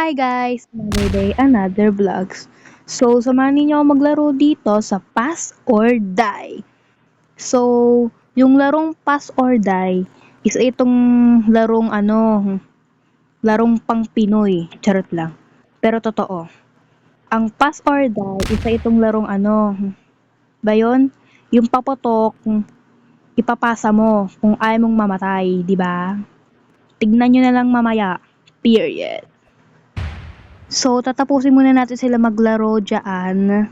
Hi guys! Another day, another vlogs. So, samahan ninyo ako maglaro dito sa Pass or Die. So, yung larong Pass or Die is itong larong pang Pinoy. Charot lang. Pero totoo. Ang Pass or Die, isa itong larong ba yun? Yung paputok, ipapasa mo kung ayaw mong mamatay, di ba? Tignan nyo na lang mamaya. Period. So, tatapusin muna natin sila maglaro dyan.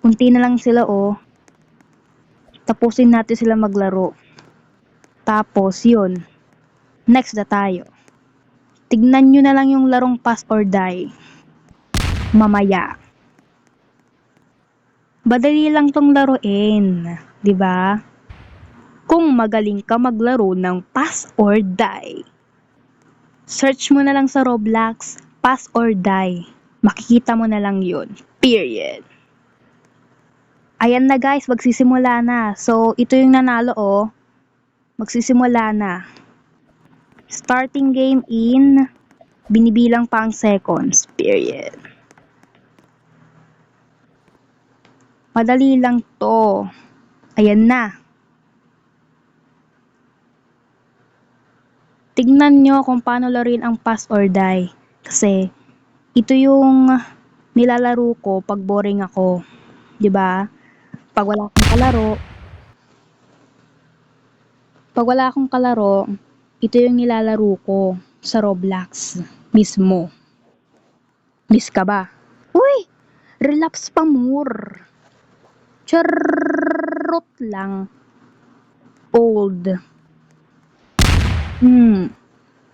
Unti na lang sila, oh. Tapusin natin sila maglaro. Tapos, yun. Next na tayo. Tignan nyo na lang yung larong Pass or Die. Mamaya. Madali lang tong laruin. 'Di ba? Kung magaling ka maglaro ng Pass or Die. Search mo na lang sa Roblox, Pass or Die. Makikita mo na lang yun. Period. Ayan na guys, magsisimula na. So, ito yung nanalo, oh. Magsisimula na. Starting game in, binibilang pa ang seconds. Period. Madali lang to. Ayan na. Tignan nyo kung paano laruin ang Pass or Die. Kasi, ito yung nilalaro ko pag boring ako. 'Di ba? Pag wala akong kalaro, ito yung nilalaro ko sa Roblox mismo. Miss ka ba? Uy! Relapse pa more. Charot lang. Old.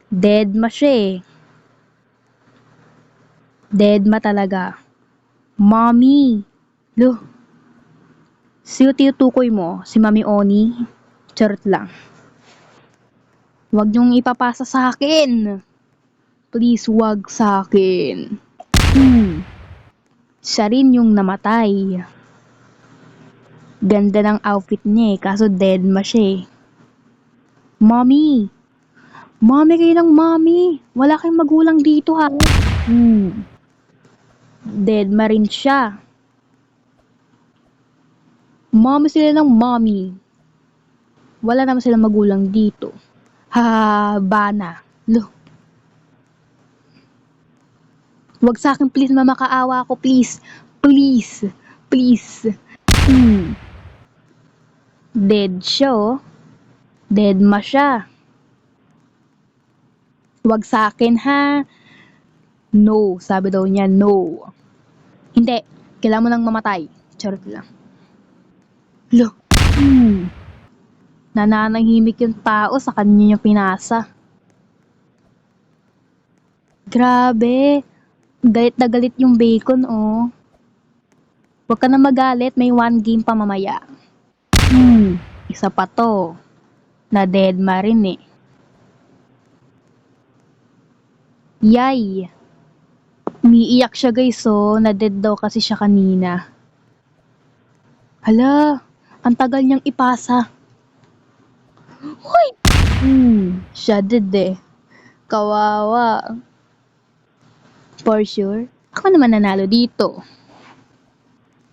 Dead ma siya eh. Dead ma talaga. Mommy. Lo. Sino tinutukoy mo? Si Mami Oni? Charot lang. Huwag niyong ipapasa sa akin. Please, wag sa akin. Siya rin yung namatay. Ganda ng outfit niya eh, kaso dead ma siya eh. Mommy! Mommy kayo ng mommy! Wala kayong magulang dito ha. Dead ma rin siya. Mommy sila ng mommy. Wala naman silang magulang dito. Bana. Lo. Wag sa akin please, mamakaawa ako please. Please. Please. Dead siya oh. Dead ma siya. Wag sa akin ha. No. Sabi daw niya no. Hindi. Kailangan mo nang mamatay. Charot lang. Lo. Nananahimik yung tao sa kanya yung pinasa. Grabe. Galit na galit yung bacon, oh. Huwag ka na magalit, may 1 game pa mamaya. Isa pa to. Na dead ma rin eh. Yay! Umiiyak siya guys, oh. Na dead daw kasi siya kanina. Hala, ang tagal niyang ipasa. Hoy! Siya dead eh. Kawawa. For sure. Ako naman nanalo dito.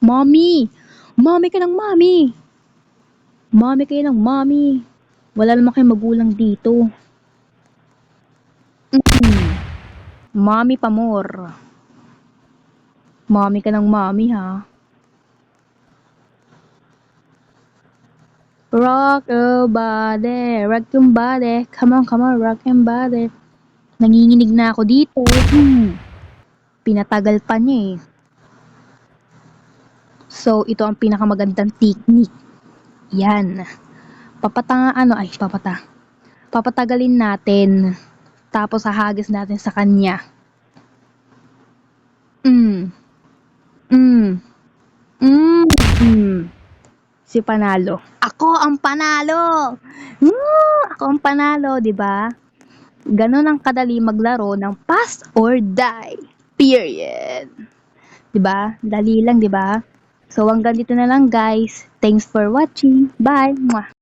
Mommy! Mommy ka ng mommy! Mommy kayo ng mommy. Wala naman kayong magulang dito. Mommy pa more. Mommy ka ng mommy ha. Rock your body, rock your body. Come on, rock your body. Nanginginig na ako dito. Pinatagal pa niya eh. So, ito ang pinakamagandang technique. Yan. Papatagalin natin. Tapos hahagis natin sa kanya. Si panalo. Ako ang panalo! Ako ang panalo, di ba? Ganon ang kadali maglaro ng Pass or Die. Period. Di ba? Dali lang, di ba? So, hanggang dito na lang guys. Thanks for watching. Bye! Mwah!